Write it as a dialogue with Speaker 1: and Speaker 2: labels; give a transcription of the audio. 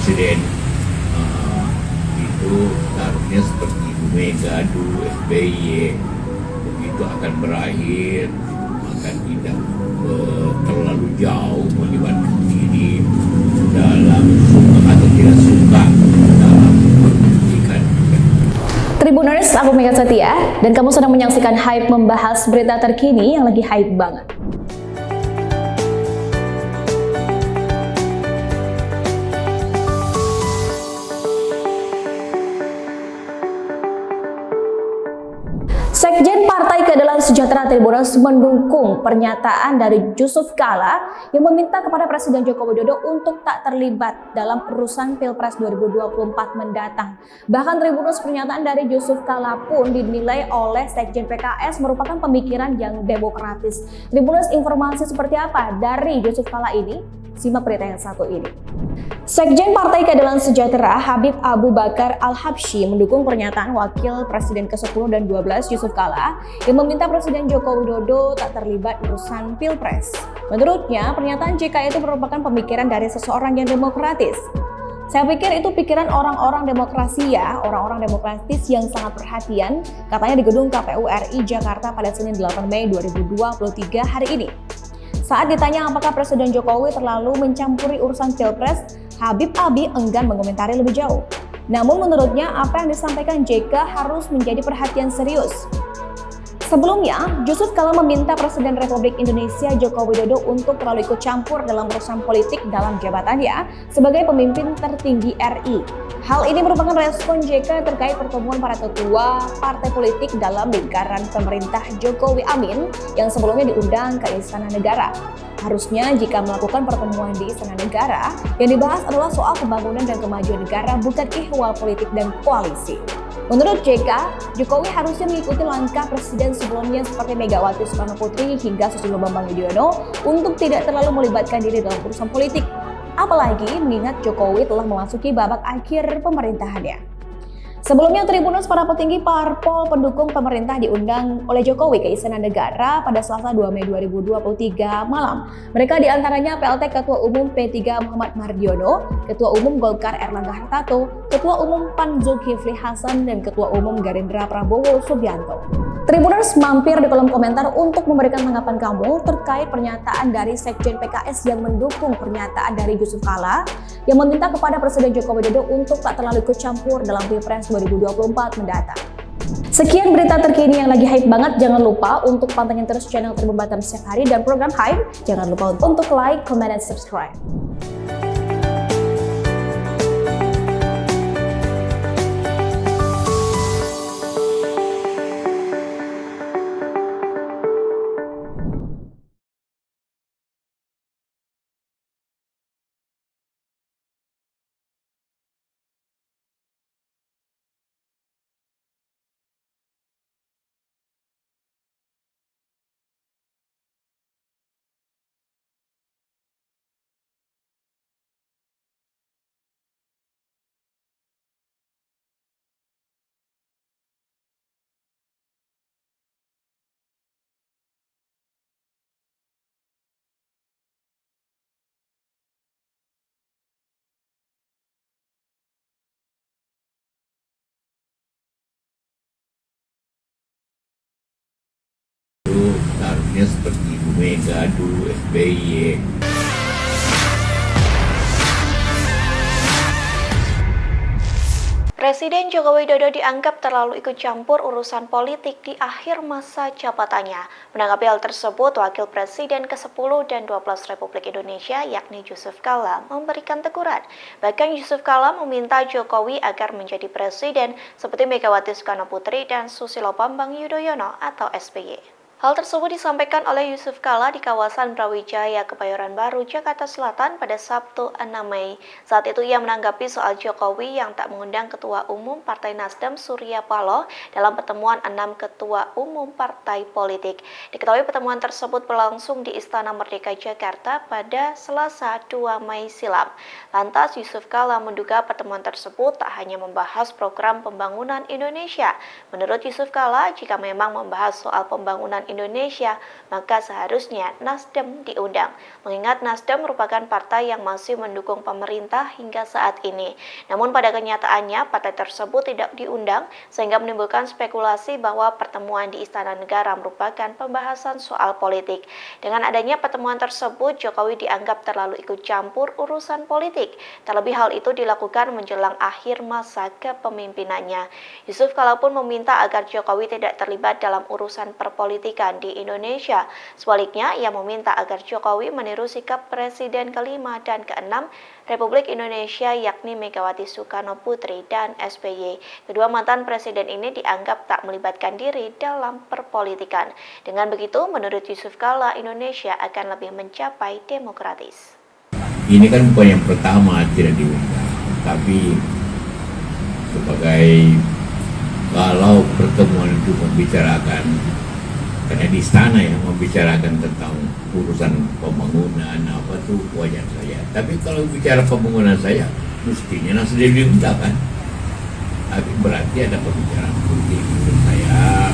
Speaker 1: presiden itu taruhnya seperti Ibu Mega dulu, SBY, begitu akan berakhir akan tidak terlalu jauh melibatkan diri dalam suka atau tidak suka dalam pendidikan.
Speaker 2: Tribuners, aku Mega Setia dan kamu sedang menyaksikan Hype membahas berita terkini yang lagi hype banget. Sekjen Partai Keadilan Sejahtera Tribuners mendukung pernyataan dari Yusuf Kala yang meminta kepada Presiden Joko Widodo untuk tak terlibat dalam urusan Pilpres 2024 mendatang. Bahkan Tribuners, pernyataan dari Yusuf Kala pun dinilai oleh Sekjen PKS merupakan pemikiran yang demokratis. Tribuners, informasi seperti apa dari Yusuf Kala ini? Simak berita yang satu ini. Sekjen Partai Keadilan Sejahtera Habib Abu Bakar Al-Habsyi mendukung pernyataan Wakil Presiden ke-10 dan 12 Yusuf Kala yang meminta Presiden Joko Widodo tak terlibat urusan Pilpres. Menurutnya, pernyataan JK itu merupakan pemikiran dari seseorang yang demokratis. Saya pikir itu pikiran orang-orang demokrasi ya, orang-orang demokratis yang sangat perhatian, katanya di gedung KPU RI Jakarta pada Senin 8 Mei 2023 hari ini. Saat ditanya apakah Presiden Jokowi terlalu mencampuri urusan Pilpres, Habib Abi enggan mengomentari lebih jauh. Namun menurutnya apa yang disampaikan JK harus menjadi perhatian serius. Sebelumnya, Yusuf Kala meminta Presiden Republik Indonesia Joko Widodo untuk terlalu ikut campur dalam urusan politik dalam jabatannya sebagai pemimpin tertinggi RI. Hal ini merupakan respon JK terkait pertemuan para ketua partai politik dalam lingkaran pemerintah Jokowi Amin yang sebelumnya diundang ke Istana Negara. Harusnya jika melakukan pertemuan di Istana Negara, yang dibahas adalah soal pembangunan dan kemajuan negara, bukan ihwal politik dan koalisi. Menurut JK, Jokowi harusnya mengikuti langkah presiden sebelumnya seperti Megawati Soekarno Putri hingga Susilo Bambang Yudhoyono untuk tidak terlalu melibatkan diri dalam urusan politik. Apalagi mengingat Jokowi telah memasuki babak akhir pemerintahannya. Sebelumnya, Tribuners, para petinggi parpol pendukung pemerintah diundang oleh Jokowi ke Istana Negara pada Selasa 2 Mei 2023 malam. Mereka diantaranya PLT Ketua Umum P3 Muhammad Mardiono, Ketua Umum Golkar Erlangga Hartarto, Ketua Umum PAN Zulkifli Hasan, dan Ketua Umum Gerindra Prabowo Subianto. Tribuners, mampir di kolom komentar untuk memberikan tanggapan kamu terkait pernyataan dari Sekjen PKS yang mendukung pernyataan dari Yusuf Kala yang meminta kepada Presiden Joko Widodo untuk tak terlalu ikut campur dalam Pilpres 2024 mendatang. Sekian berita terkini yang lagi hype banget. Jangan lupa untuk pantengin terus channel Tribun Batam setiap hari dan program Hype. Jangan lupa untuk like, comment, dan subscribe.
Speaker 1: Taruhnya seperti Ibu Mega dulu, SBY.
Speaker 3: Presiden Joko Widodo dianggap terlalu ikut campur urusan politik di akhir masa jabatannya. Menanggapi hal tersebut, Wakil Presiden ke-10 dan 12 Republik Indonesia yakni Yusuf Kala memberikan teguran. Bahkan Yusuf Kala meminta Jokowi agar menjadi presiden seperti Megawati Soekarno Putri dan Susilo Bambang Yudhoyono atau SBY. Hal tersebut disampaikan oleh Yusuf Kala di kawasan Brawijaya, Kebayoran Baru, Jakarta Selatan pada Sabtu 6 Mei. Saat itu ia menanggapi soal Jokowi yang tak mengundang Ketua Umum Partai Nasdem Surya Paloh dalam pertemuan 6 Ketua Umum Partai Politik. Diketahui pertemuan tersebut berlangsung di Istana Merdeka Jakarta pada Selasa 2 Mei silam. Lantas Yusuf Kala menduga pertemuan tersebut tak hanya membahas program pembangunan Indonesia. Menurut Yusuf Kala, jika memang membahas soal pembangunan Indonesia, maka seharusnya Nasdem diundang. Mengingat Nasdem merupakan partai yang masih mendukung pemerintah hingga saat ini. Namun pada kenyataannya partai tersebut tidak diundang sehingga menimbulkan spekulasi bahwa pertemuan di Istana Negara merupakan pembahasan soal politik. Dengan adanya pertemuan tersebut, Jokowi dianggap terlalu ikut campur urusan politik. Terlebih hal itu dilakukan menjelang akhir masa kepemimpinannya. Yusuf Kala pun meminta agar Jokowi tidak terlibat dalam urusan perpolitikan di Indonesia. Sebaliknya, ia meminta agar Jokowi meniru sikap Presiden kelima dan keenam Republik Indonesia yakni Megawati Soekarno Putri dan SBY. Kedua mantan presiden ini dianggap tak melibatkan diri dalam perpolitikan. Dengan begitu, menurut Yusuf Kala, Indonesia akan lebih mencapai demokratis.
Speaker 1: Ini kan bukan yang pertama tidak diundang, tapi sebagai kalau pertemuan itu membicarakan, karena di istana ya membicarakan tentang urusan pembangunan apa tuh wajar saja. Tapi kalau bicara pembangunan saya, mestinya Nasdem diundang kan. Tapi berarti ada pembicaraan politik menurut saya.